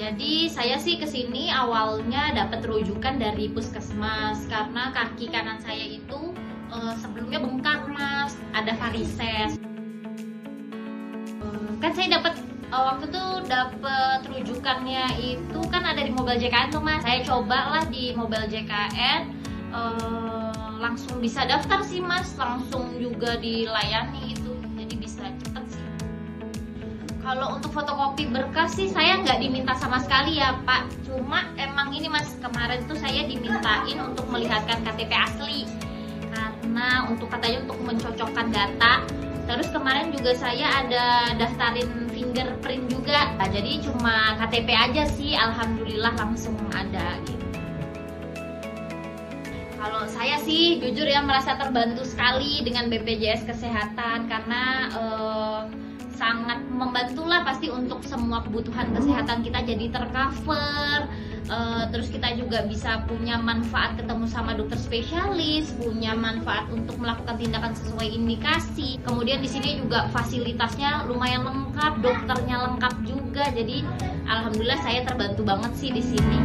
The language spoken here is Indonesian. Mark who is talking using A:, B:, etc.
A: Jadi saya sih kesini awalnya dapat rujukan dari puskesmas karena kaki kanan saya itu sebelumnya bengkak mas, ada varises. Kan saya dapat waktu itu dapat rujukannya itu kan ada di Mobile JKN tuh mas. Saya cobalah di Mobile JKN, langsung bisa daftar sih mas, langsung juga dilayani itu, jadi bisa cepet sih. Kalau untuk fotokopi berkas sih saya nggak diminta sama sekali ya Pak. Cuma emang ini Mas, kemarin tuh saya dimintain untuk melihatkan KTP asli. Karena katanya untuk mencocokkan data. Terus kemarin juga saya ada daftarin fingerprint juga. Nah, jadi cuma KTP aja sih, alhamdulillah langsung ada gitu. Kalau saya sih jujur ya merasa terbantu sekali dengan BPJS Kesehatan karena sangat membantulah pasti untuk semua kebutuhan kesehatan kita jadi tercover. Terus kita juga bisa punya manfaat ketemu sama dokter spesialis, punya manfaat untuk melakukan tindakan sesuai indikasi. Kemudian di sini juga fasilitasnya lumayan lengkap, dokternya lengkap juga. Jadi alhamdulillah saya terbantu banget sih di sini.